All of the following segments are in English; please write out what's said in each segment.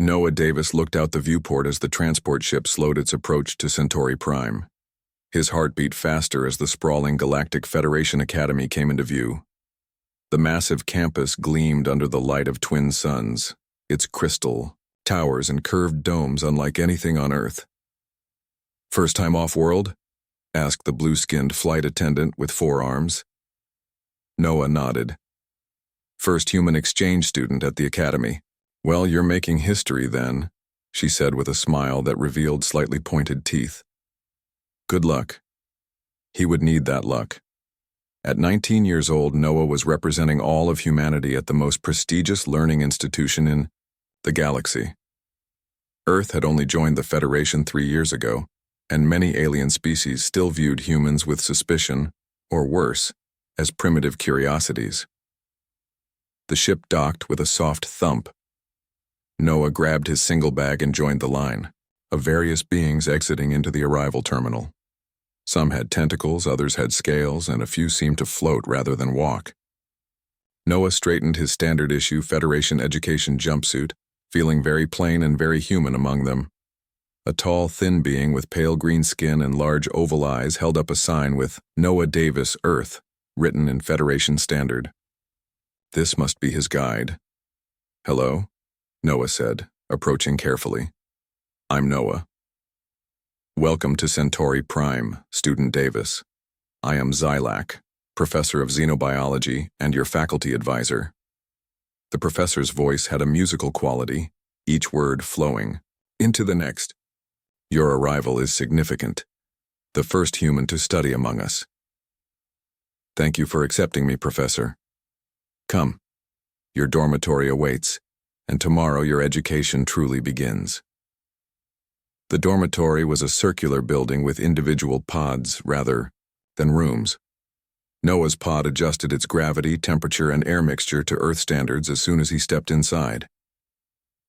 Noah Davis looked out the viewport as the transport ship slowed its approach to Centauri Prime. His heart beat faster as the sprawling Galactic Federation Academy came into view. The massive campus gleamed under the light of twin suns, its crystal, towers, and curved domes unlike anything on Earth. "First time off-world?" asked the blue-skinned flight attendant with 4 arms. Noah nodded. "First human exchange student at the academy. Well, you're making history then," she said with a smile that revealed slightly pointed teeth. "Good luck." He would need that luck. At 19 years old, Noah was representing all of humanity at the most prestigious learning institution in the galaxy. Earth had only joined the Federation 3 years ago, and many alien species still viewed humans with suspicion, or worse, as primitive curiosities. The ship docked with a soft thump. Noah grabbed his single bag and joined the line of various beings exiting into the arrival terminal. Some had tentacles, others had scales, and a few seemed to float rather than walk. Noah straightened his standard-issue Federation education jumpsuit, feeling very plain and very human among them. A tall, thin being with pale green skin and large oval eyes held up a sign with Noah Davis, Earth, written in Federation Standard. This must be his guide. "Hello," Noah said, approaching carefully. "I'm Noah. Welcome to Centauri Prime, Student Davis. I am Xylac, Professor of Xenobiology and your faculty advisor." The professor's voice had a musical quality, each word flowing into the next. "Your arrival is significant. The first human to study among us." "Thank you for accepting me, Professor. Come. Your dormitory awaits, and tomorrow your education truly begins." The dormitory was a circular building with individual pods, rather than rooms. Noah's pod adjusted its gravity, temperature, and air mixture to Earth standards as soon as he stepped inside.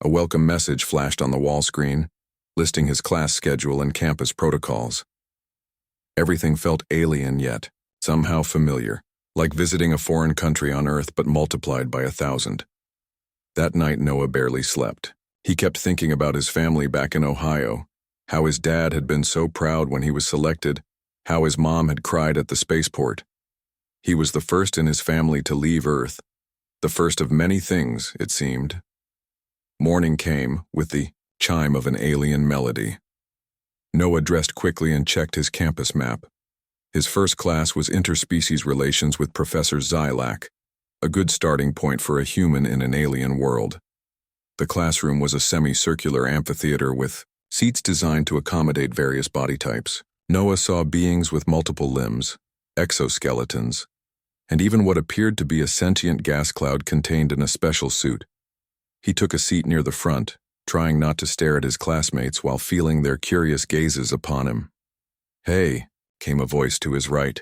A welcome message flashed on the wall screen, listing his class schedule and campus protocols. Everything felt alien yet somehow familiar, like visiting a foreign country on Earth but multiplied by 1,000. That night Noah barely slept. He kept thinking about his family back in Ohio, how his dad had been so proud when he was selected, how his mom had cried at the spaceport. He was the first in his family to leave Earth, the first of many things, it seemed. Morning came with the chime of an alien melody. Noah dressed quickly and checked his campus map. His first class was Interspecies Relations with Professor Xylac, a good starting point for a human in an alien world. The classroom was a semicircular amphitheater with seats designed to accommodate various body types. Noah saw beings with multiple limbs, exoskeletons, and even what appeared to be a sentient gas cloud contained in a special suit. He took a seat near the front, trying not to stare at his classmates while feeling their curious gazes upon him. "Hey," came a voice to his right.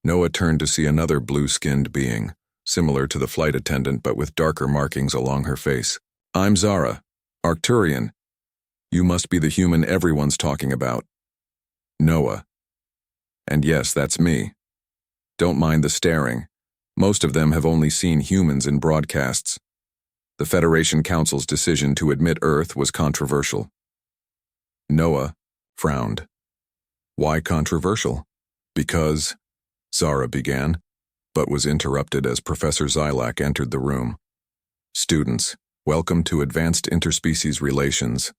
Noah turned to see another blue-skinned being, similar to the flight attendant but with darker markings along her face. "I'm Zara, Arcturian. You must be the human everyone's talking about." "Noah." "And yes, that's me. Don't mind the staring. Most of them have only seen humans in broadcasts. The Federation Council's decision to admit Earth was controversial." Noah frowned. "Why controversial?" "Because," Zara began, but was interrupted as Professor Xylac entered the room. "Students, welcome to Advanced Interspecies Relations,"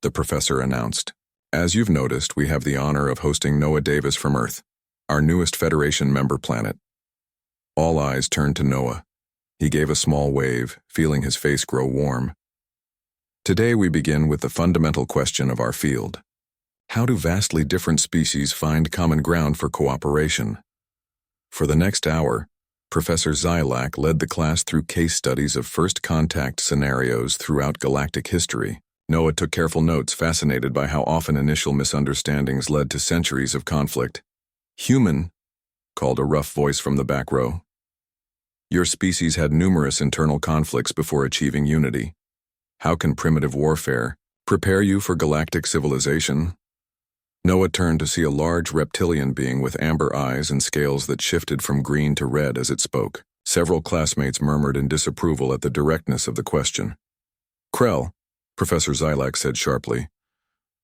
the professor announced. "As you've noticed, we have the honor of hosting Noah Davis from Earth, our newest Federation member planet." All eyes turned to Noah. He gave a small wave, feeling his face grow warm. "Today we begin with the fundamental question of our field. How do vastly different species find common ground for cooperation?" For the next hour, Professor Xylac led the class through case studies of first contact scenarios throughout galactic history. Noah took careful notes, fascinated by how often initial misunderstandings led to centuries of conflict. "Human," called a rough voice from the back row. "Your species had numerous internal conflicts before achieving unity. How can primitive warfare prepare you for galactic civilization?" Noah turned to see a large reptilian being with amber eyes and scales that shifted from green to red as it spoke. Several classmates murmured in disapproval at the directness of the question. "Krell," Professor Zilak said sharply.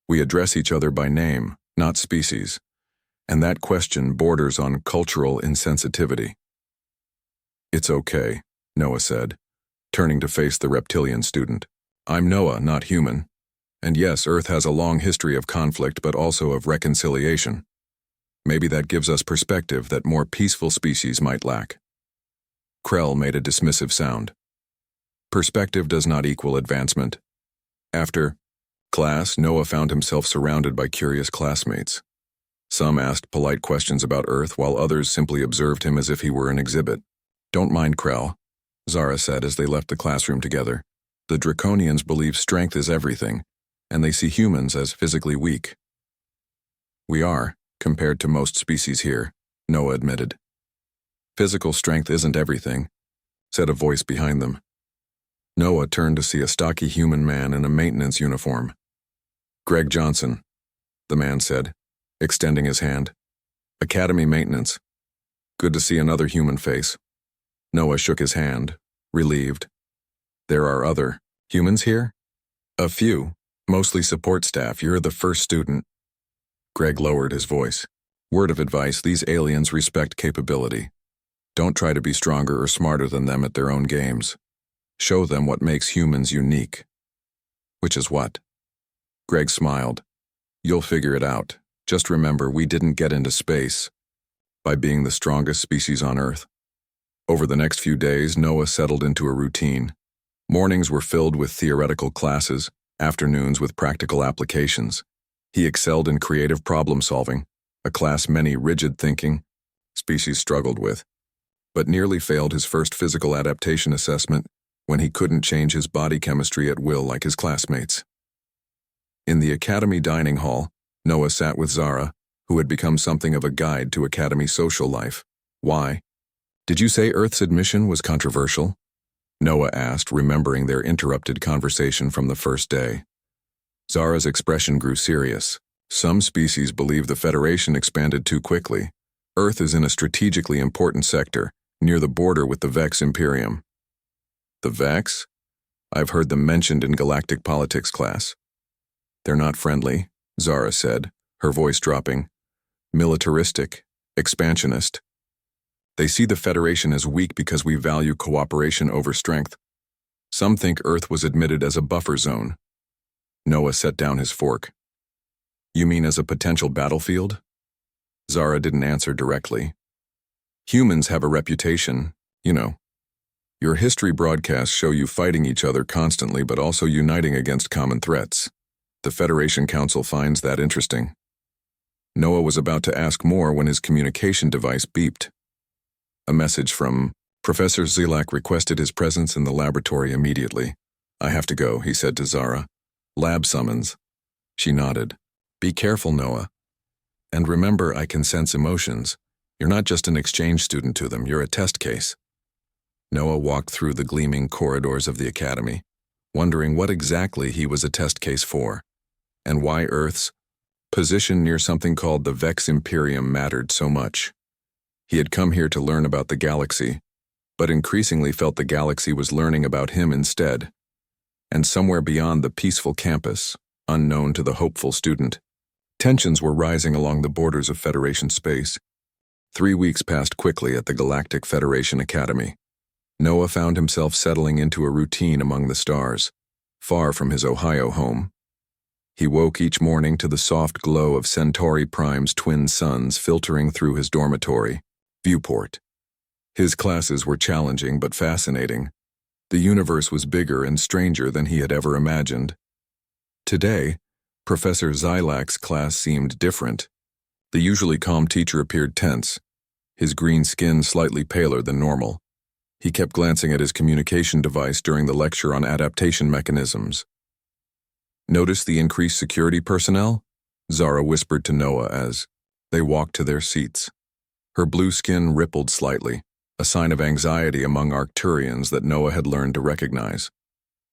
We address each other by name, not species, and that question borders on cultural insensitivity. It's okay, Noah said, turning to face the reptilian student. I'm Noah, not human. And yes, Earth has a long history of conflict, but also of reconciliation. Maybe that gives us perspective that more peaceful species might lack. Krell made a dismissive sound. Perspective does not equal advancement. After class, Noah found himself surrounded by curious classmates. Some asked polite questions about Earth, while others simply observed him as if he were an exhibit. Don't mind Krell, Zara said as they left the classroom together. The Draconians believe strength is everything, and they see humans as physically weak. We are, compared to most species here, Noah admitted. Physical strength isn't everything, said a voice behind them. Noah turned to see a stocky human man in a maintenance uniform. Greg Johnson, the man said, extending his hand. Academy maintenance. Good to see another human face. Noah shook his hand, relieved. There are other humans here? A few, mostly support staff. You're the first student. Greg lowered his voice. Word of advice, these aliens respect capability. Don't try to be stronger or smarter than them at their own games. Show them what makes humans unique. Which is what? Greg smiled. You'll figure it out. Just remember, we didn't get into space by being the strongest species on Earth. Over the next few days, Noah settled into a routine. Mornings were filled with theoretical classes, afternoons with practical applications. He excelled in creative problem-solving, a class many rigid thinking species struggled with, but nearly failed his first physical adaptation assessment when he couldn't change his body chemistry at will like his classmates. In the Academy dining hall, Noah sat with Zara, who had become something of a guide to Academy social life. Why? Did you say Earth's admission was controversial? Noah asked, remembering their interrupted conversation from the first day. Zara's expression grew serious. Some species believe the Federation expanded too quickly. Earth is in a strategically important sector, near the border with the Vex Imperium. The Vex? I've heard them mentioned in galactic politics class. They're not friendly, Zara said, her voice dropping. Militaristic, expansionist. They see the Federation as weak because we value cooperation over strength. Some think Earth was admitted as a buffer zone. Noah set down his fork. You mean as a potential battlefield? Zara didn't answer directly. Humans have a reputation, you know. Your history broadcasts show you fighting each other constantly but also uniting against common threats. The Federation Council finds that interesting. Noah was about to ask more when his communication device beeped. A message from Professor Zilak requested his presence in the laboratory immediately. I have to go, he said to Zara. Lab summons. She nodded. Be careful, Noah. And remember, I can sense emotions. You're not just an exchange student to them, you're a test case. Noah walked through the gleaming corridors of the Academy, wondering what exactly he was a test case for, and why Earth's position near something called the Vex Imperium mattered so much. He had come here to learn about the galaxy, but increasingly felt the galaxy was learning about him instead. And somewhere beyond the peaceful campus, unknown to the hopeful student, tensions were rising along the borders of Federation space. 3 weeks passed quickly at the Galactic Federation Academy. Noah found himself settling into a routine among the stars, far from his Ohio home. He woke each morning to the soft glow of Centauri Prime's twin suns filtering through his dormitory, viewport. His classes were challenging but fascinating. The universe was bigger and stranger than he had ever imagined. Today, Professor Zilak's class seemed different. The usually calm teacher appeared tense, his green skin slightly paler than normal. He kept glancing at his communication device during the lecture on adaptation mechanisms. Notice the increased security personnel? Zara whispered to Noah as they walked to their seats. Her blue skin rippled slightly, a sign of anxiety among Arcturians that Noah had learned to recognize.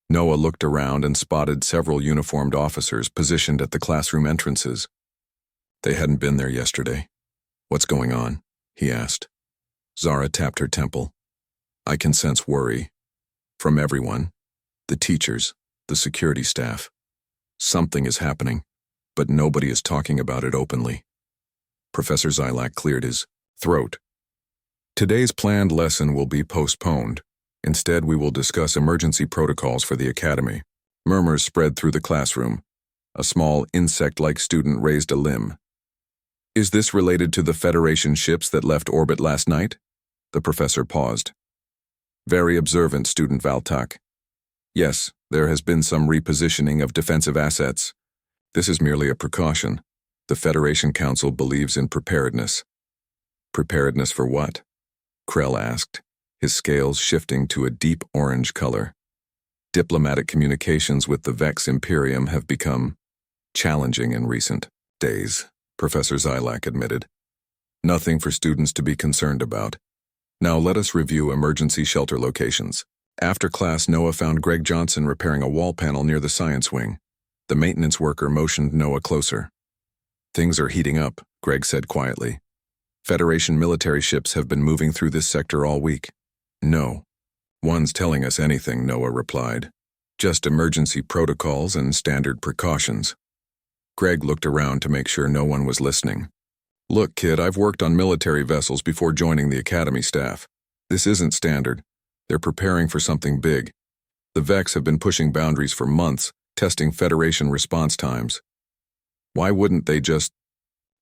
Noah looked around and spotted several uniformed officers positioned at the classroom entrances. They hadn't been there yesterday. What's going on? He asked. Zara tapped her temple. I can sense worry. From everyone. The teachers, the security staff. Something is happening, but nobody is talking about it openly. Professor Zylak cleared his throat. Today's planned lesson will be postponed. Instead, we will discuss emergency protocols for the academy. Murmurs spread through the classroom. A small insect-like student raised a limb. Is this related to the Federation ships that left orbit last night? The professor paused. Very observant, student Valtak. Yes, there has been some repositioning of defensive assets. This is merely a precaution. The Federation Council believes in preparedness. Preparedness for what? Krell asked, his scales shifting to a deep orange color. Diplomatic communications with the Vex Imperium have become challenging in recent days, Professor Zylak admitted. Nothing for students to be concerned about. Now let us review emergency shelter locations. After class, Noah found Greg Johnson repairing a wall panel near the science wing. The maintenance worker motioned Noah closer. Things are heating up, Greg said quietly. Federation military ships have been moving through this sector all week. No one's telling us anything, Noah replied. Just emergency protocols and standard precautions. Greg looked around to make sure no one was listening. Look, kid, I've worked on military vessels before joining the academy staff. This isn't standard. They're preparing for something big. The Vex have been pushing boundaries for months, testing Federation response times. Why wouldn't they just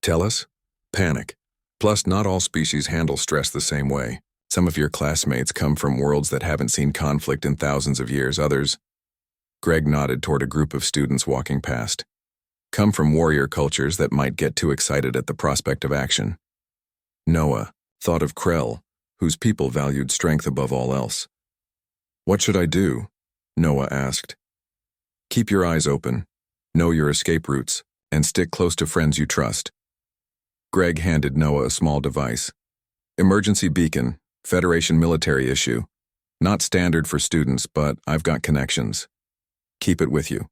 tell us? Panic. Plus, not all species handle stress the same way. Some of your classmates come from worlds that haven't seen conflict in thousands of years. Others, Greg nodded toward a group of students walking past, come from warrior cultures that might get too excited at the prospect of action. Noah thought of Krell, whose people valued strength above all else. What should I do? Noah asked. Keep your eyes open, know your escape routes, and stick close to friends you trust. Greg handed Noah a small device. Emergency beacon, Federation military issue. Not standard for students, but I've got connections. Keep it with you.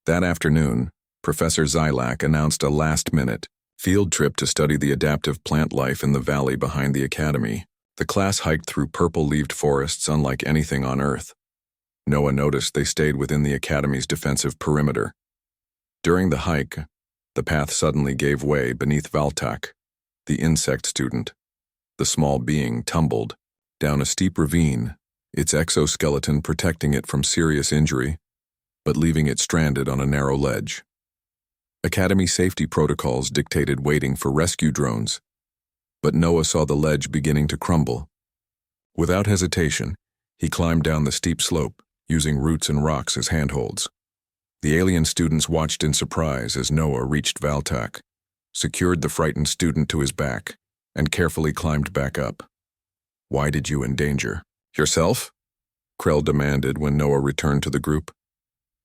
That afternoon, Professor Zylak announced a last-minute field trip to study the adaptive plant life in the valley behind the academy. The class hiked through purple-leaved forests unlike anything on Earth. Noah noticed they stayed within the academy's defensive perimeter. During the hike, the path suddenly gave way beneath Valtak, the insect student. The small being tumbled down a steep ravine, its exoskeleton protecting it from serious injury, but leaving it stranded on a narrow ledge. Academy safety protocols dictated waiting for rescue drones, but Noah saw the ledge beginning to crumble. Without hesitation, he climbed down the steep slope, using roots and rocks as handholds. The alien students watched in surprise as Noah reached Valtak, secured the frightened student to his back, and carefully climbed back up. Why did you endanger yourself? Krell demanded when Noah returned to the group.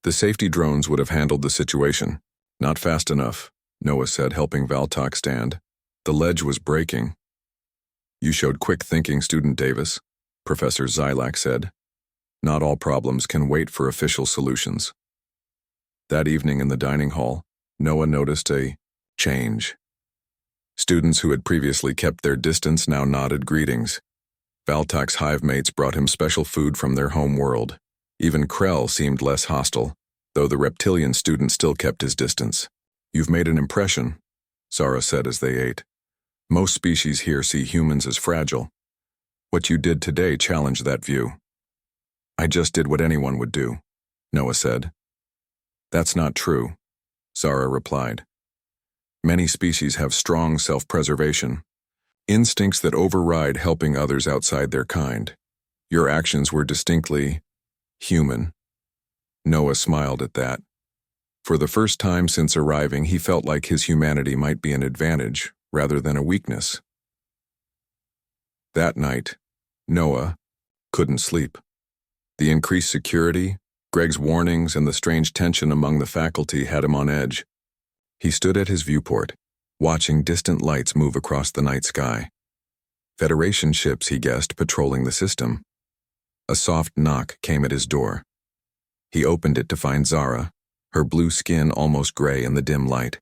The safety drones would have handled the situation. Not fast enough, Noah said, helping Valtak stand. The ledge was breaking. You showed quick thinking, Student Davis, Professor Zylak said. Not all problems can wait for official solutions. That evening in the dining hall, Noah noticed a change. Students who had previously kept their distance now nodded greetings. Valtak's hive mates brought him special food from their home world. Even Krell seemed less hostile, though the reptilian student still kept his distance. You've made an impression, Zara said as they ate. Most species here see humans as fragile. What you did today challenged that view. I just did what anyone would do, Noah said. That's not true, Zara replied. Many species have strong self-preservation, instincts that override helping others outside their kind. Your actions were distinctly human. Noah smiled at that. For the first time since arriving, he felt like his humanity might be an advantage rather than a weakness. That night, Noah couldn't sleep. The increased security, Greg's warnings, and the strange tension among the faculty had him on edge. He stood at his viewport, watching distant lights move across the night sky. Federation ships, he guessed, patrolling the system. A soft knock came at his door. He opened it to find Zara, her blue skin almost gray in the dim light.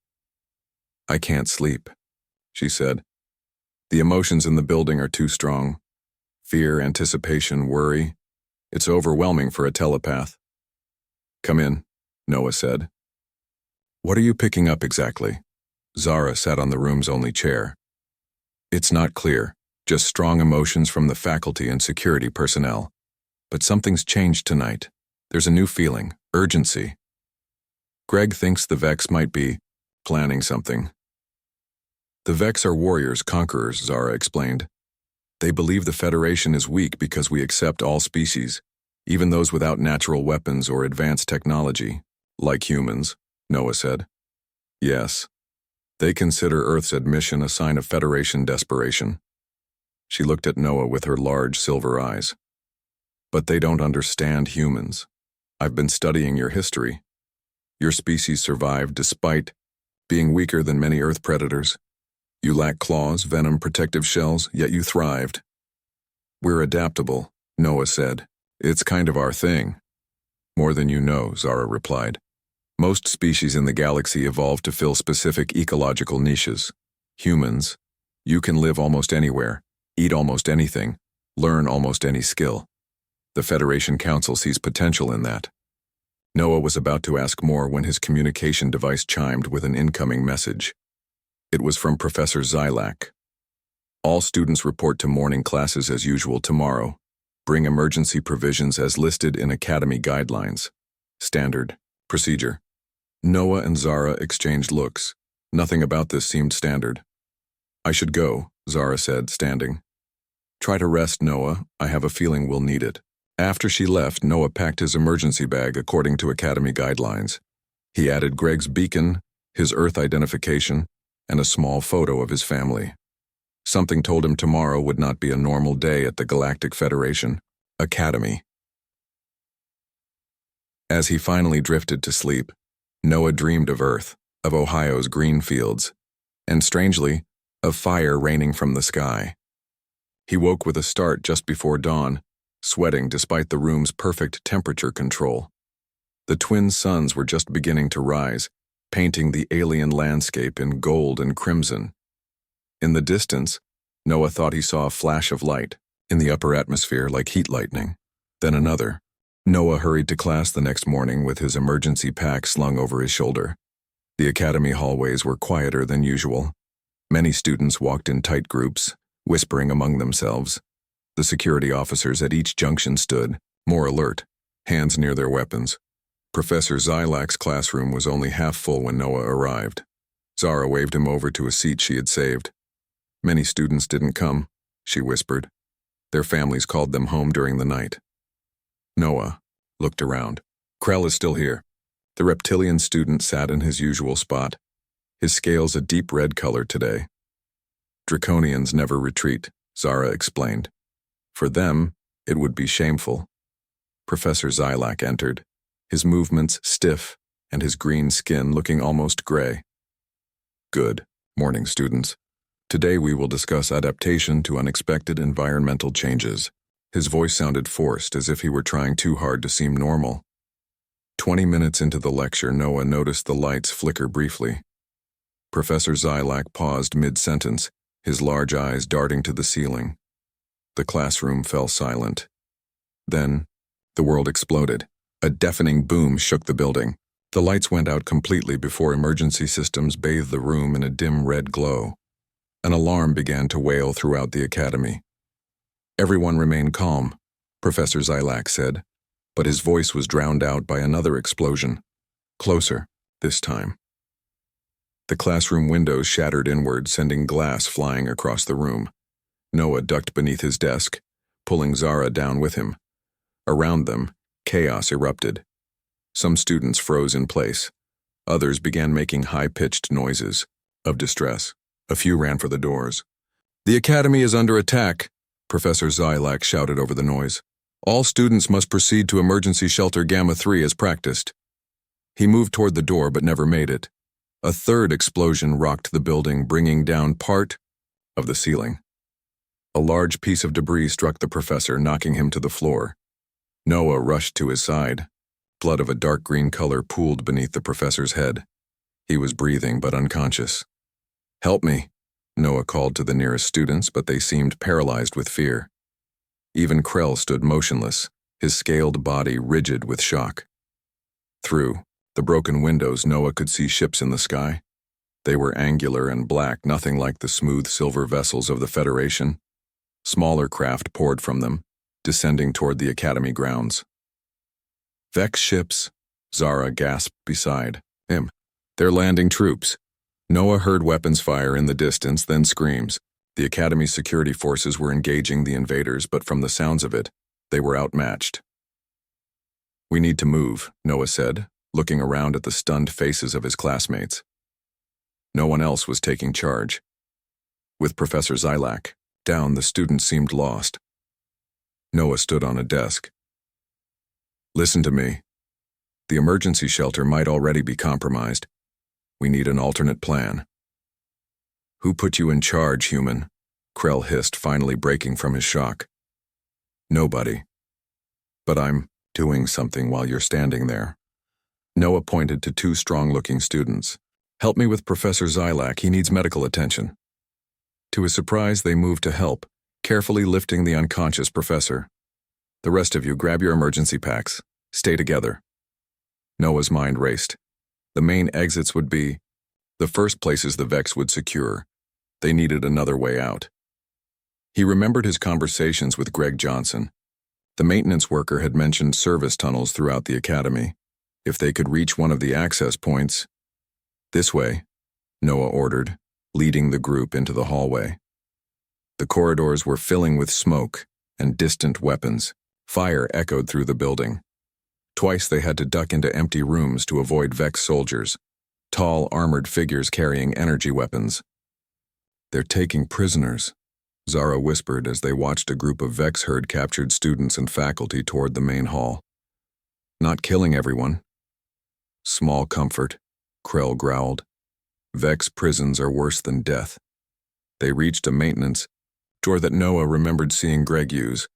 I can't sleep, she said. The emotions in the building are too strong. Fear, anticipation, worry. It's overwhelming for a telepath. Come in, Noah said. What are you picking up exactly? Zara sat on the room's only chair. It's not clear, just strong emotions from the faculty and security personnel. But something's changed tonight. There's a new feeling, urgency. Greg thinks the Vex might be planning something. The Vex are warriors, conquerors, Zara explained. They believe the Federation is weak because we accept all species, even those without natural weapons or advanced technology, like humans, Noah said. Yes. They consider Earth's admission a sign of Federation desperation. She looked at Noah with her large silver eyes. But they don't understand humans. I've been studying your history. Your species survived despite being weaker than many Earth predators. You lack claws, venom, protective shells, yet you thrived. We're adaptable, Noah said. It's kind of our thing. More than you know, Zara replied. Most species in the galaxy evolved to fill specific ecological niches. Humans, you can live almost anywhere, eat almost anything, learn almost any skill. The Federation Council sees potential in that. Noah was about to ask more when his communication device chimed with an incoming message. It was from Professor Xylac. All students report to morning classes as usual tomorrow. Bring emergency provisions as listed in Academy guidelines. Standard. Procedure. Noah and Zara exchanged looks. Nothing about this seemed standard. I should go, Zara said, standing. Try to rest, Noah. I have a feeling we'll need it. After she left, Noah packed his emergency bag according to Academy guidelines. He added Greg's beacon, his Earth identification, and a small photo of his family. Something told him tomorrow would not be a normal day at the Galactic Federation Academy. As he finally drifted to sleep, Noah dreamed of Earth, of Ohio's green fields, and strangely, of fire raining from the sky. He woke with a start just before dawn, sweating despite the room's perfect temperature control. The twin suns were just beginning to rise, painting the alien landscape in gold and crimson. In the distance, Noah thought he saw a flash of light in the upper atmosphere like heat lightning, then another. Noah hurried to class the next morning with his emergency pack slung over his shoulder. The academy hallways were quieter than usual. Many students walked in tight groups, whispering among themselves. The security officers at each junction stood, more alert, hands near their weapons. Professor Xylac's classroom was only half full when Noah arrived. Zara waved him over to a seat she had saved. Many students didn't come, she whispered. Their families called them home during the night. Noah looked around. Krell is still here. The reptilian student sat in his usual spot, his scales a deep red color today. Draconians never retreat, Zara explained. For them, it would be shameful. Professor Xylac entered, his movements stiff and his green skin looking almost gray. Good morning, students. Today we will discuss adaptation to unexpected environmental changes. His voice sounded forced, as if he were trying too hard to seem normal. 20 minutes into the lecture, Noah noticed the lights flicker briefly. Professor Xylac paused mid-sentence, his large eyes darting to the ceiling. The classroom fell silent. Then, the world exploded. A deafening boom shook the building. The lights went out completely before emergency systems bathed the room in a dim red glow. An alarm began to wail throughout the academy. Everyone remained calm, Professor Xylac said, but his voice was drowned out by another explosion. Closer, this time. The classroom windows shattered inward, sending glass flying across the room. Noah ducked beneath his desk, pulling Zara down with him. Around them, chaos erupted. Some students froze in place. Others began making high-pitched noises of distress. A few ran for the doors. The academy is under attack, Professor Xylac shouted over the noise. All students must proceed to emergency shelter Gamma 3 as practiced. He moved toward the door but never made it. A third explosion rocked the building, bringing down part of the ceiling. A large piece of debris struck the professor, knocking him to the floor. Noah rushed to his side. Blood of a dark green color pooled beneath the professor's head. He was breathing but unconscious. "Help me," Noah called to the nearest students, but they seemed paralyzed with fear. Even Krell stood motionless, his scaled body rigid with shock. Through the broken windows, Noah could see ships in the sky. They were angular and black, nothing like the smooth silver vessels of the Federation. Smaller craft poured from them, descending toward the Academy grounds. Vex ships, Zara gasped beside him. They're landing troops. Noah heard weapons fire in the distance, then screams. The Academy's security forces were engaging the invaders, but from the sounds of it, they were outmatched. We need to move, Noah said, looking around at the stunned faces of his classmates. No one else was taking charge. With Professor Zylak down, the students seemed lost. Noah stood on a desk. Listen to me. The emergency shelter might already be compromised. We need an alternate plan. Who put you in charge, human? Krell hissed, finally breaking from his shock. Nobody. But I'm doing something while you're standing there. Noah pointed to two strong-looking students. Help me with Professor Zylak, he needs medical attention. To his surprise, they moved to help, carefully lifting the unconscious professor. The rest of you, grab your emergency packs. Stay together. Noah's mind raced. The main exits would be the first places the Vex would secure. They needed another way out. He remembered his conversations with Greg Johnson. The maintenance worker had mentioned service tunnels throughout the Academy. If they could reach one of the access points. This way, Noah ordered, leading the group into the hallway. The corridors were filling with smoke and distant weapons. Fire echoed through the building. Twice they had to duck into empty rooms to avoid Vex soldiers, tall, armored figures carrying energy weapons. They're taking prisoners, Zara whispered as they watched a group of Vex herd-captured students and faculty toward the main hall. Not killing everyone. Small comfort, Krell growled. Vex prisons are worse than death. They reached a maintenance door that Noah remembered seeing Greg use.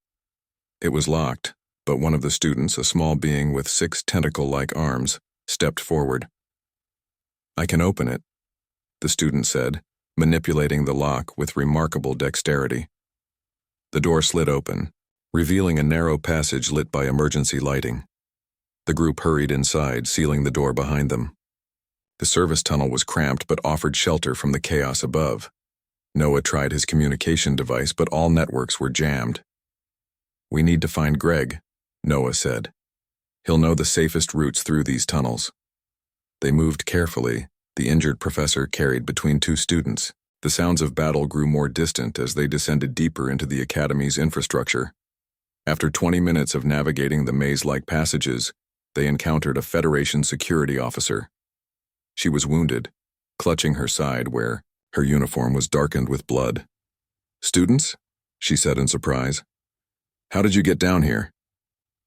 It was locked, but one of the students, a small being with 6 tentacle-like arms, stepped forward. I can open it, the student said, manipulating the lock with remarkable dexterity. The door slid open, revealing a narrow passage lit by emergency lighting. The group hurried inside, sealing the door behind them. The service tunnel was cramped but offered shelter from the chaos above. Noah tried his communication device, but all networks were jammed. We need to find Greg, Noah said. He'll know the safest routes through these tunnels. They moved carefully, the injured professor carried between 2 students. The sounds of battle grew more distant as they descended deeper into the Academy's infrastructure. After 20 minutes of navigating the maze-like passages, they encountered a Federation security officer. She was wounded, clutching her side where her uniform was darkened with blood. Students? She said in surprise. How did you get down here?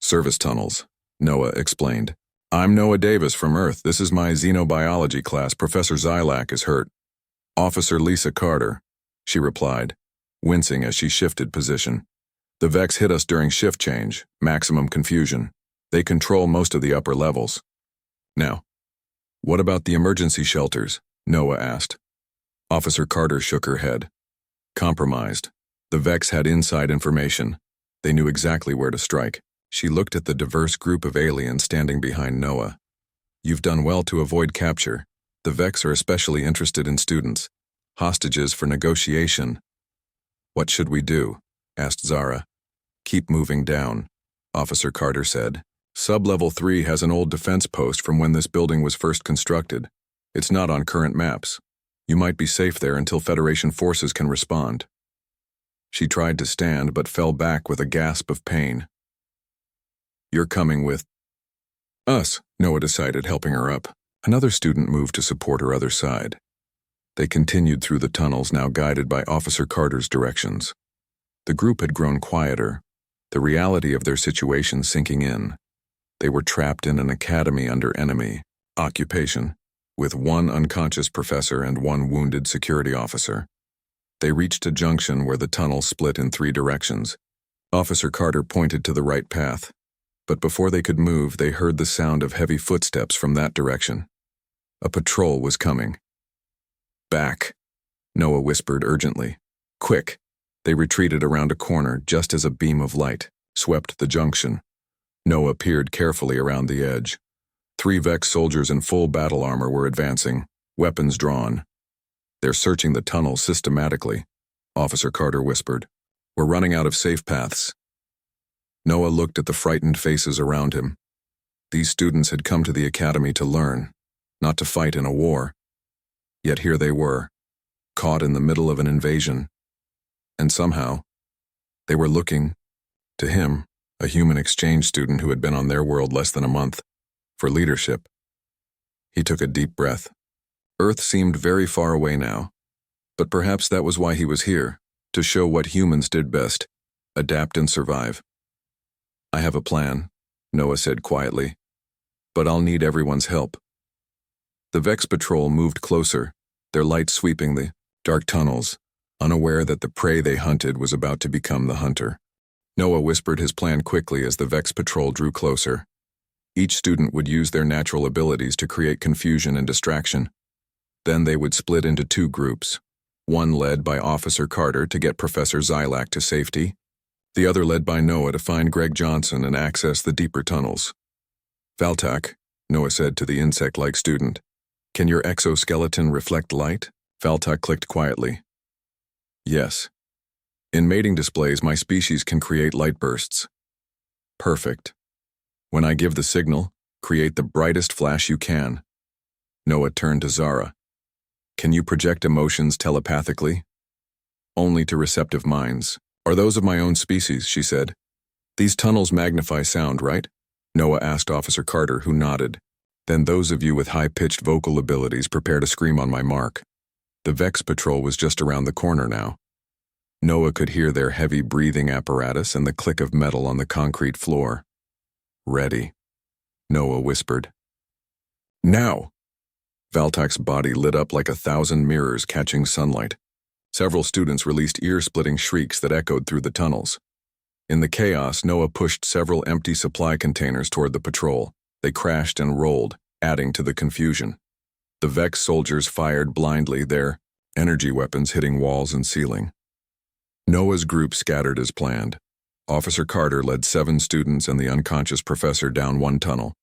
Service tunnels, Noah explained. I'm Noah Davis from Earth. This is my xenobiology class. Professor Zylak is hurt. Officer Lisa Carter, she replied, wincing as she shifted position. The Vex hit us during shift change, maximum confusion. They control most of the upper levels. Now, what about the emergency shelters? Noah asked. Officer Carter shook her head. Compromised. The Vex had inside information. They knew exactly where to strike. She looked at the diverse group of aliens standing behind Noah. You've done well to avoid capture. The Vex are especially interested in students. Hostages for negotiation. What should we do? Asked Zara. Keep moving down, Officer Carter said. Sub-level 3 has an old defense post from when this building was first constructed. It's not on current maps. You might be safe there until Federation forces can respond. She tried to stand but fell back with a gasp of pain. You're coming with us, Noah decided, helping her up. Another student moved to support her other side. They continued through the tunnels, now guided by Officer Carter's directions. The group had grown quieter, the reality of their situation sinking in. They were trapped in an academy under enemy occupation, with 1 unconscious professor and 1 wounded security officer. They reached a junction where the tunnel split in 3 directions. Officer Carter pointed to the right path, but before they could move, they heard the sound of heavy footsteps from that direction. A patrol was coming. Back, Noah whispered urgently. Quick! They retreated around a corner just as a beam of light swept the junction. Noah peered carefully around the edge. 3 Vex soldiers in full battle armor were advancing, weapons drawn. "They're searching the tunnel systematically," Officer Carter whispered. "We're running out of safe paths." Noah looked at the frightened faces around him. These students had come to the academy to learn, not to fight in a war. Yet here they were, caught in the middle of an invasion. And somehow, they were looking, to him, a human exchange student who had been on their world less than a month, for leadership. He took a deep breath. Earth seemed very far away now, but perhaps that was why he was here, to show what humans did best, adapt and survive. "I have a plan," Noah said quietly, "but I'll need everyone's help." The Vex patrol moved closer, their light sweeping the dark tunnels, unaware that the prey they hunted was about to become the hunter. Noah whispered his plan quickly as the Vex patrol drew closer. Each student would use their natural abilities to create confusion and distraction. Then they would split into 2 groups, one led by Officer Carter to get Professor Xylac to safety, the other led by Noah to find Greg Johnson and access the deeper tunnels. "Valtak," Noah said to the insect-like student, "can your exoskeleton reflect light?" Valtak clicked quietly. "Yes. In mating displays, my species can create light bursts." "Perfect. When I give the signal, create the brightest flash you can." Noah turned to Zara. "Can you project emotions telepathically?" "Only to receptive minds. Are those of my own species," she said. "These tunnels magnify sound, right?" Noah asked Officer Carter, who nodded. "Then those of you with high-pitched vocal abilities prepare to scream on my mark." The Vex patrol was just around the corner now. Noah could hear their heavy breathing apparatus and the click of metal on the concrete floor. "Ready," Noah whispered. "Now!" Valtak's body lit up like 1,000 mirrors catching sunlight. Several students released ear-splitting shrieks that echoed through the tunnels. In the chaos, Noah pushed several empty supply containers toward the patrol. They crashed and rolled, adding to the confusion. The Vex soldiers fired blindly, their energy weapons hitting walls and ceiling. Noah's group scattered as planned. Officer Carter led 7 students and the unconscious professor down one tunnel.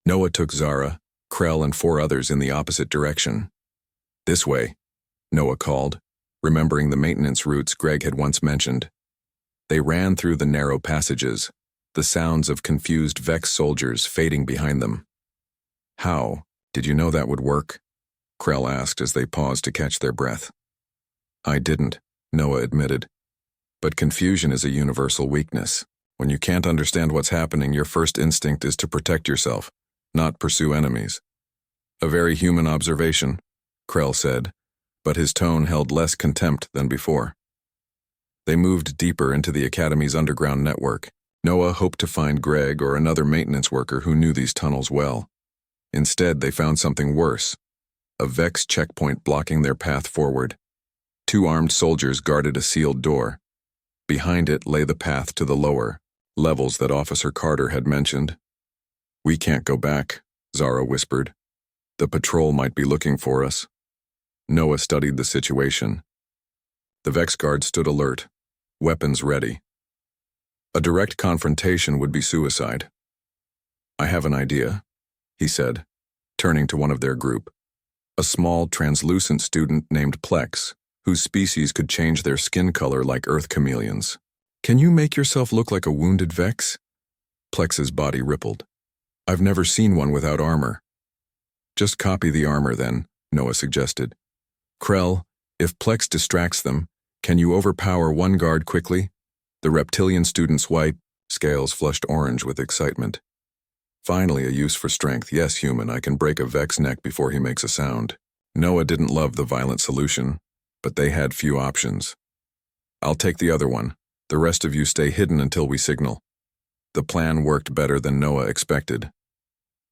Noah took Zara, Krell, and 4 others in the opposite direction. "This way," Noah called, remembering the maintenance routes Greg had once mentioned. They ran through the narrow passages, the sounds of confused Vex soldiers fading behind them. "How did you know that would work?" Krell asked as they paused to catch their breath. "I didn't," Noah admitted. "But confusion is a universal weakness. When you can't understand what's happening, your first instinct is to protect yourself, not pursue enemies." "A very human observation," Krell said, but his tone held less contempt than before. They moved deeper into the Academy's underground network. Noah hoped to find Greg or another maintenance worker who knew these tunnels well. Instead, they found something worse, a Vex checkpoint blocking their path forward. 2 armed soldiers guarded a sealed door. Behind it lay the path to the lower levels that Officer Carter had mentioned. "We can't go back," Zara whispered. "The patrol might be looking for us." Noah studied the situation. The Vex guards stood alert, weapons ready. A direct confrontation would be suicide. "I have an idea," he said, turning to one of their group, a small, translucent student named Plex, whose species could change their skin color like earth chameleons. "Can you make yourself look like a wounded Vex?" Plex's body rippled. "I've never seen one without armor." "Just copy the armor then," Noah suggested. "Krell, if Plex distracts them, can you overpower one guard quickly?" The reptilian student's white scales flushed orange with excitement. "Finally a use for strength. Yes, human, I can break a Vex neck before he makes a sound." Noah didn't love the violent solution, but they had few options. "I'll take the other one. The rest of you stay hidden until we signal." The plan worked better than Noah expected.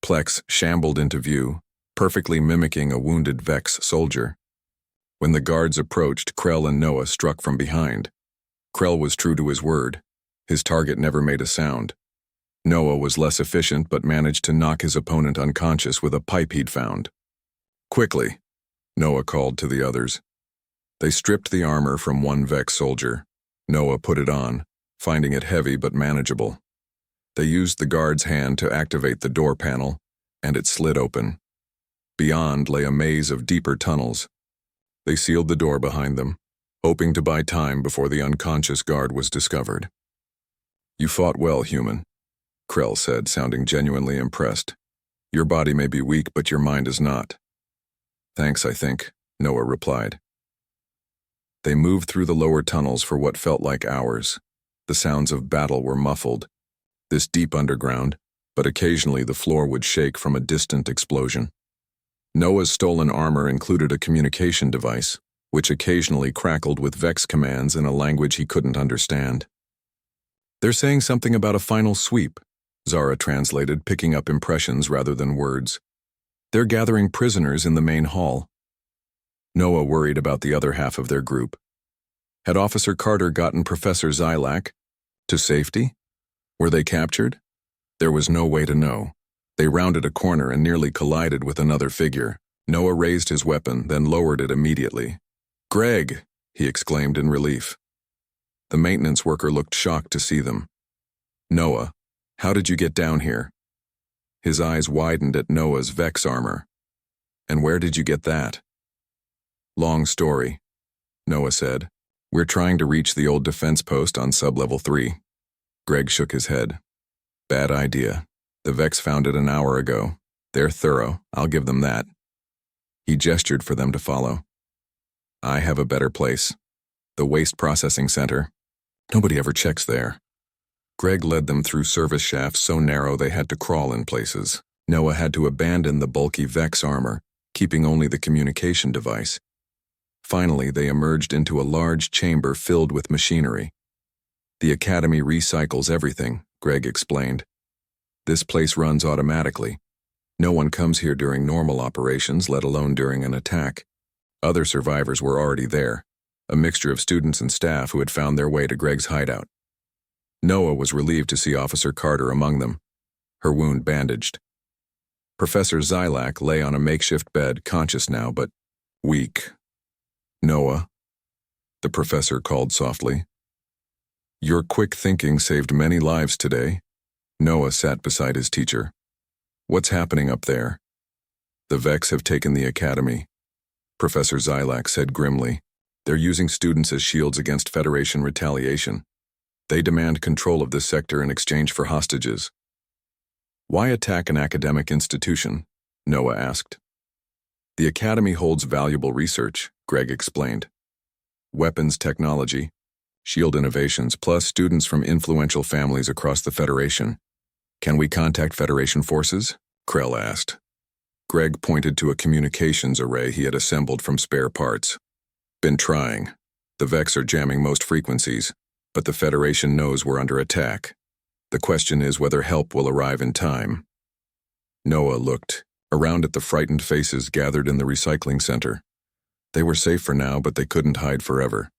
Plex shambled into view, perfectly mimicking a wounded Vex soldier. When the guards approached, Krell and Noah struck from behind. Krell was true to his word. His target never made a sound. Noah was less efficient but managed to knock his opponent unconscious with a pipe he'd found. "Quickly," Noah called to the others. They stripped the armor from one Vex soldier. Noah put it on, finding it heavy but manageable. They used the guard's hand to activate the door panel, and it slid open. Beyond lay a maze of deeper tunnels. They sealed the door behind them, hoping to buy time before the unconscious guard was discovered. "You fought well, human," Krell said, sounding genuinely impressed. "Your body may be weak, but your mind is not." "Thanks, I think," Noah replied. They moved through the lower tunnels for what felt like hours. The sounds of battle were muffled, this deep underground, but occasionally the floor would shake from a distant explosion. Noah's stolen armor included a communication device, which occasionally crackled with Vex commands in a language he couldn't understand. "They're saying something about a final sweep," Zara translated, picking up impressions rather than words. "They're gathering prisoners in the main hall." Noah worried about the other half of their group. Had Officer Carter gotten Professor Xylac to safety? Were they captured? There was no way to know. They rounded a corner and nearly collided with another figure. Noah raised his weapon, then lowered it immediately. "Greg!" he exclaimed in relief. The maintenance worker looked shocked to see them. "Noah, how did you get down here?" His eyes widened at Noah's Vex armor. "And where did you get that?" "Long story," Noah said. "We're trying to reach the old defense post on sub-level 3. Greg shook his head. "Bad idea. The Vex found it an hour ago. They're thorough, I'll give them that." He gestured for them to follow. "I have a better place. The Waste Processing Center. Nobody ever checks there." Greg led them through service shafts so narrow they had to crawl in places. Noah had to abandon the bulky Vex armor, keeping only the communication device. Finally, they emerged into a large chamber filled with machinery. "The Academy recycles everything," Greg explained. "This place runs automatically. No one comes here during normal operations, let alone during an attack." Other survivors were already there, a mixture of students and staff who had found their way to Greg's hideout. Noah was relieved to see Officer Carter among them, her wound bandaged. Professor Xylac lay on a makeshift bed, conscious now, but weak. "Noah," the professor called softly. "Your quick thinking saved many lives today." Noah sat beside his teacher. "What's happening up there?" "The Vex have taken the Academy," Professor Xylac said grimly. "They're using students as shields against Federation retaliation. They demand control of this sector in exchange for hostages." "Why attack an academic institution?" Noah asked. "The Academy holds valuable research," Greg explained. "Weapons technology, shield innovations, plus students from influential families across the Federation. Can we contact Federation forces?" Krell asked. Greg pointed to a communications array he had assembled from spare parts. "Been trying. The Vex are jamming most frequencies, but the Federation knows we're under attack. The question is whether help will arrive in time." Noah looked around at the frightened faces gathered in the recycling center. They were safe for now, but they couldn't hide forever.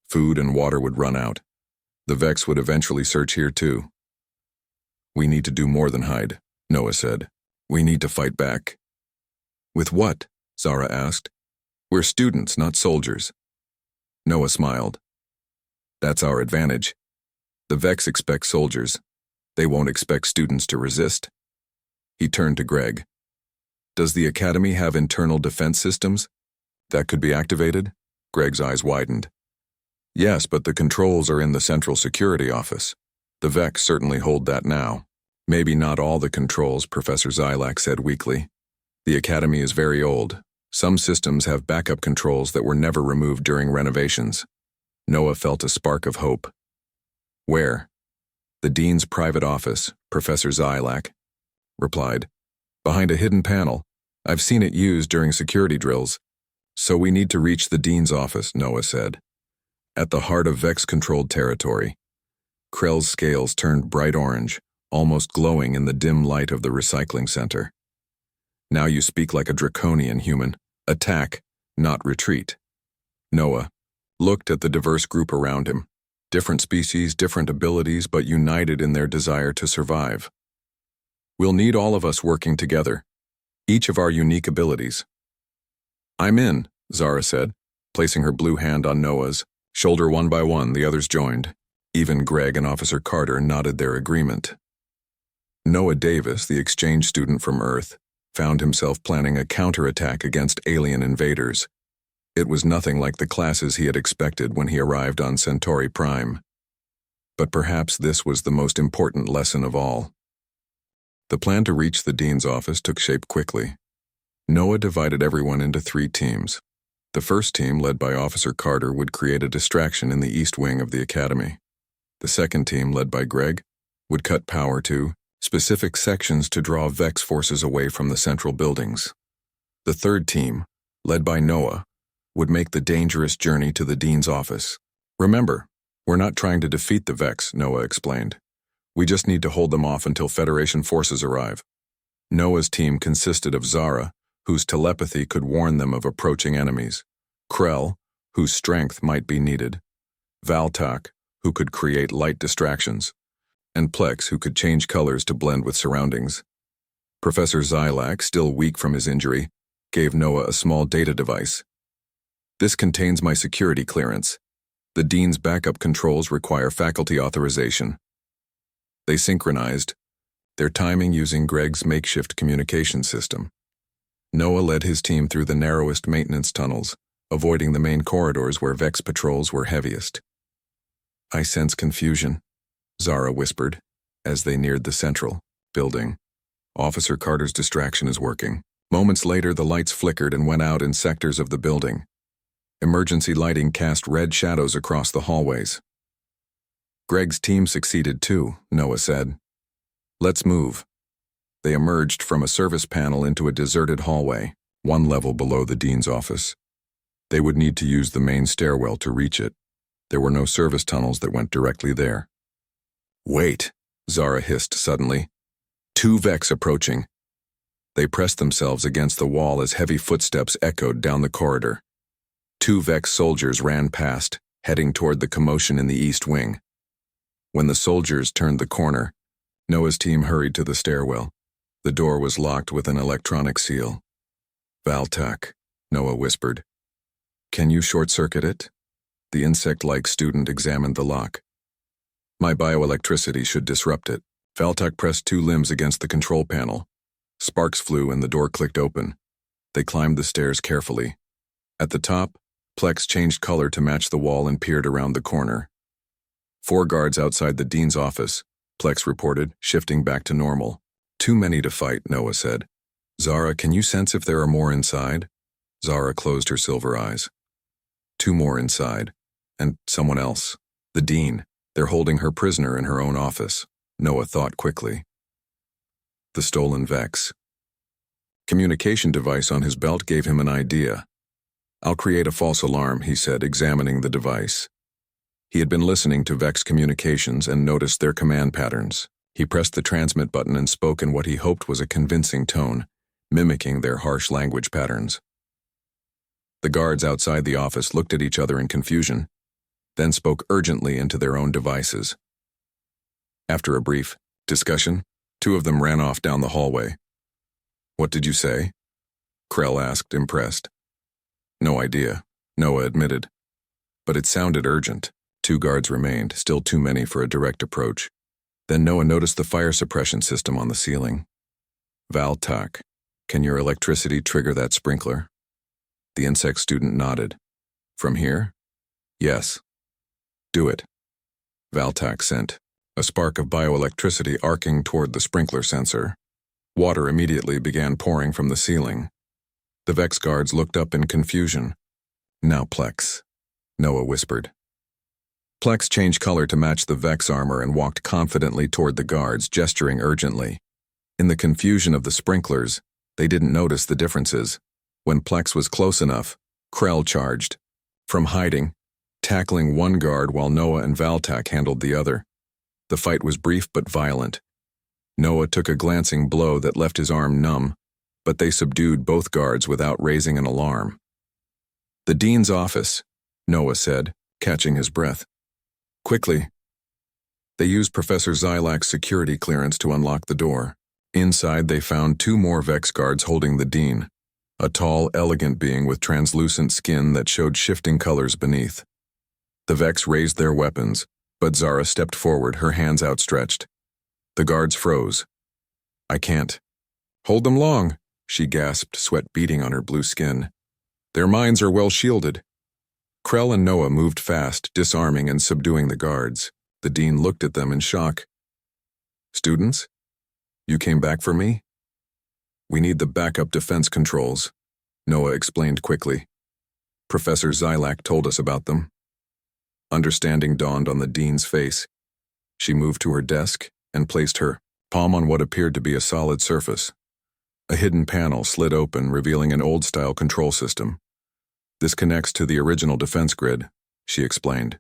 Food and water would run out. The Vex would eventually search here too. "We need to do more than hide," Noah said. "We need to fight back." "With what?" Zara asked. "We're students, not soldiers." Noah smiled. "That's our advantage. The Vex expect soldiers. They won't expect students to resist." He turned to Greg. "Does the Academy have internal defense systems that could be activated?" Greg's eyes widened. "Yes, but the controls are in the Central Security Office. The Vex certainly hold that now." "Maybe not all the controls," Professor Xylac said weakly. "The Academy is very old. Some systems have backup controls that were never removed during renovations." Noah felt a spark of hope. "Where?" "The Dean's private office," Professor Xylac replied. "Behind a hidden panel. I've seen it used during security drills." "So we need to reach the Dean's office," Noah said. At the heart of Vex-controlled territory, Krell's scales turned bright orange, almost glowing in the dim light of the recycling center. "Now you speak like a draconian, human. Attack, not retreat." Noah looked at the diverse group around him. Different species, different abilities, but united in their desire to survive. "We'll need all of us working together, each of our unique abilities." "I'm in," Zara said, placing her blue hand on Noah's. Shoulder one by one, the others joined. Even Greg and Officer Carter nodded their agreement. Noah Davis, the exchange student from Earth, found himself planning a counterattack against alien invaders. It was nothing like the classes he had expected when he arrived on Centauri Prime. But perhaps this was the most important lesson of all. The plan to reach the dean's office took shape quickly. Noah divided everyone into 3 teams. The first team, led by Officer Carter, would create a distraction in the east wing of the academy. The second team, led by Greg, would cut power to specific sections to draw Vex forces away from the central buildings. The third team, led by Noah, would make the dangerous journey to the dean's office. "Remember, we're not trying to defeat the Vex," Noah explained. "We just need to hold them off until Federation forces arrive." Noah's team consisted of Zara, whose telepathy could warn them of approaching enemies; Krell, whose strength might be needed; Valtak, who could create light distractions; and Plex, who could change colors to blend with surroundings. Professor Xylac, still weak from his injury, gave Noah a small data device. "This contains my security clearance. The dean's backup controls require faculty authorization." They synchronized, their timing using Greg's makeshift communication system. Noah led his team through the narrowest maintenance tunnels, avoiding the main corridors where Vex patrols were heaviest. "I sense confusion," Zara whispered, as they neared the central building. "Officer Carter's distraction is working." Moments later, the lights flickered and went out in sectors of the building. Emergency lighting cast red shadows across the hallways. "Greg's team succeeded too," Noah said. "Let's move." They emerged from a service panel into a deserted hallway, 1 level below the dean's office. They would need to use the main stairwell to reach it. There were no service tunnels that went directly there. "Wait," Zara hissed suddenly. 2 Vex approaching." They pressed themselves against the wall as heavy footsteps echoed down the corridor. 2 Vex soldiers ran past, heading toward the commotion in the east wing. When the soldiers turned the corner, Noah's team hurried to the stairwell. The door was locked with an electronic seal. "Valtak," Noah whispered. "Can you short-circuit it?" The insect-like student examined the lock. "My bioelectricity should disrupt it." Valtak pressed 2 limbs against the control panel. Sparks flew and the door clicked open. They climbed the stairs carefully. At the top, Plex changed color to match the wall and peered around the corner. 4 guards outside the dean's office, Plex reported, shifting back to normal. "Too many to fight," Noah said. "Zara, can you sense if there are more inside?" Zara closed her silver eyes. 2 more inside. And someone else. The dean. They're holding her prisoner in her own office. Noah thought quickly. The stolen Vex. Communication device on his belt gave him an idea. "I'll create a false alarm," he said, examining the device. He had been listening to Vex communications and noticed their command patterns. He pressed the transmit button and spoke in what he hoped was a convincing tone, mimicking their harsh language patterns. The guards outside the office looked at each other in confusion, then spoke urgently into their own devices. After a brief discussion, 2 of them ran off down the hallway. "What did you say?" Krell asked, impressed. "No idea," Noah admitted. But it sounded urgent. 2 guards remained, still too many for a direct approach. Then Noah noticed the fire suppression system on the ceiling. "Valtak, can your electricity trigger that sprinkler?" The insect student nodded. "From here?" "Yes." "Do it." Valtak sent, a spark of bioelectricity arcing toward the sprinkler sensor. Water immediately began pouring from the ceiling. The Vex guards looked up in confusion. "Now Plex," Noah whispered. Plex changed color to match the Vex armor and walked confidently toward the guards, gesturing urgently. In the confusion of the sprinklers, they didn't notice the differences. When Plex was close enough, Krell charged. From hiding, tackling 1 guard while Noah and Valtak handled the other. The fight was brief but violent. Noah took a glancing blow that left his arm numb, but they subdued both guards without raising an alarm. "The dean's office," Noah said, catching his breath. "Quickly." They used Professor Xylac's security clearance to unlock the door. Inside, they found 2 more Vex guards holding the dean, a tall, elegant being with translucent skin that showed shifting colors beneath. The Vex raised their weapons, but Zara stepped forward, her hands outstretched. The guards froze. "I can't." "Hold them long," she gasped, sweat beading on her blue skin. Their minds are well shielded. Krell and Noah moved fast, disarming and subduing the guards. The dean looked at them in shock. Students? You came back for me? We need the backup defense controls, Noah explained quickly. Professor Xylac told us about them. Understanding dawned on the dean's face. She moved to her desk and placed her palm on what appeared to be a solid surface. A hidden panel slid open, revealing an old-style control system. This connects to the original defense grid, she explained.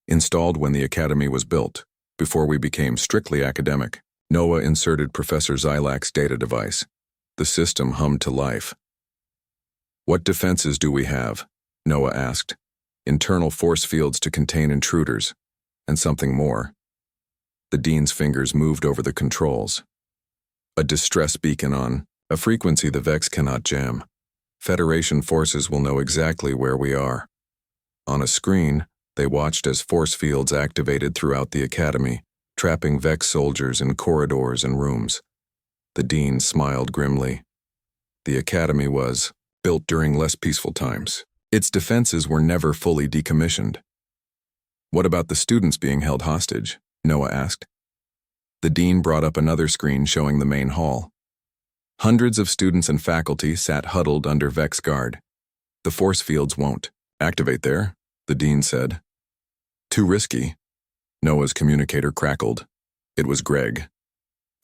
Installed when the academy was built, before we became strictly academic. Noah inserted Professor Xylac's data device. The system hummed to life. What defenses do we have? Noah asked. Internal force fields to contain intruders, and something more. The dean's fingers moved over the controls. A distress beacon on, a frequency the Vex cannot jam. Federation forces will know exactly where we are. On a screen, they watched as force fields activated throughout the academy, trapping Vex soldiers in corridors and rooms. The dean smiled grimly. The academy was built during less peaceful times. Its defenses were never fully decommissioned. What about the students being held hostage? Noah asked. The dean brought up another screen showing the main hall. Hundreds of students and faculty sat huddled under Vex guard. The force fields won't activate there, the dean said. Too risky. Noah's communicator crackled. It was Greg.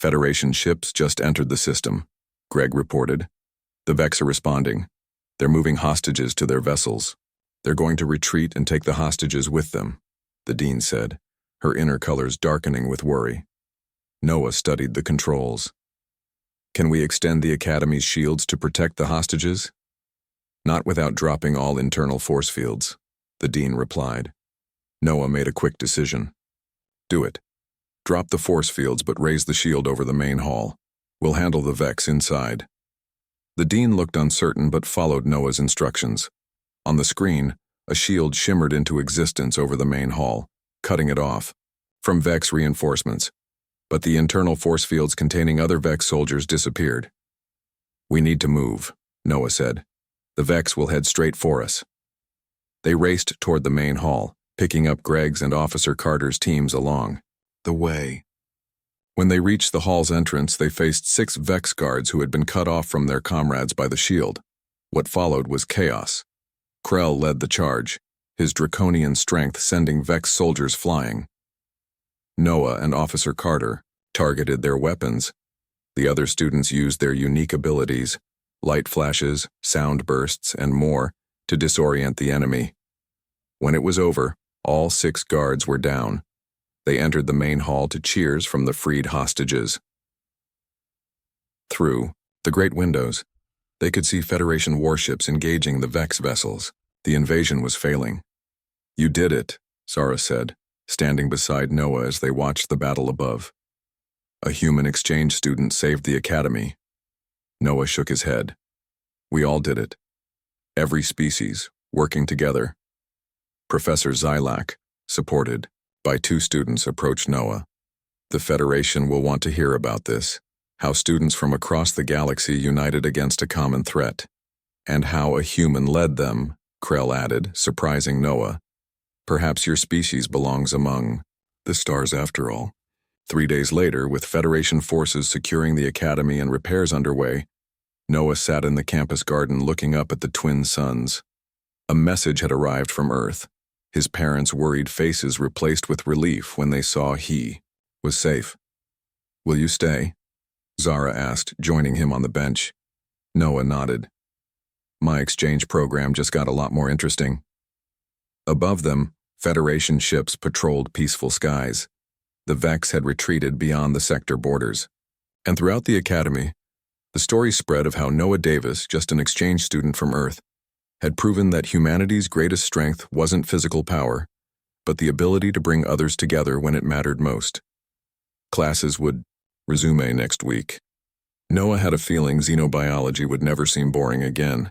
Federation ships just entered the system, Greg reported. The Vex are responding. They're moving hostages to their vessels. They're going to retreat and take the hostages with them, the dean said, her inner colors darkening with worry. Noah studied the controls. Can we extend the Academy's shields to protect the hostages? Not without dropping all internal force fields, the dean replied. Noah made a quick decision. Do it. Drop the force fields but raise the shield over the main hall. We'll handle the Vex inside. The dean looked uncertain but followed Noah's instructions. On the screen, a shield shimmered into existence over the main hall, cutting it off from Vex reinforcements. But the internal force fields containing other Vex soldiers disappeared. We need to move, Noah said. The Vex will head straight for us. They raced toward the main hall, picking up Greg's and Officer Carter's teams along the way. When they reached the hall's entrance, they faced 6 Vex guards who had been cut off from their comrades by the shield. What followed was chaos. Krell led the charge, his draconian strength sending Vex soldiers flying. Noah and Officer Carter targeted their weapons. The other students used their unique abilities, light flashes, sound bursts, and more, to disorient the enemy. When it was over, all 6 guards were down. They entered the main hall to cheers from the freed hostages. Through the great windows, they could see Federation warships engaging the Vex vessels. The invasion was failing. You did it, Zara said, standing beside Noah as they watched the battle above. A human exchange student saved the academy. Noah shook his head. We all did it. Every species, working together. Professor Xylac, supported by 2 students, approached Noah. The Federation will want to hear about this, how students from across the galaxy united against a common threat, and how a human led them, Krell added, surprising Noah. Perhaps your species belongs among the stars after all. 3 days later, with Federation forces securing the academy and repairs underway, Noah sat in the campus garden looking up at the twin suns. A message had arrived from Earth. His parents' worried faces replaced with relief when they saw he was safe. Will you stay? Zara asked, joining him on the bench. Noah nodded. My exchange program just got a lot more interesting. Above them, Federation ships patrolled peaceful skies. The Vex had retreated beyond the sector borders. And throughout the academy, the story spread of how Noah Davis, just an exchange student from Earth, had proven that humanity's greatest strength wasn't physical power, but the ability to bring others together when it mattered most. Classes would resume next week. Noah had a feeling xenobiology would never seem boring again.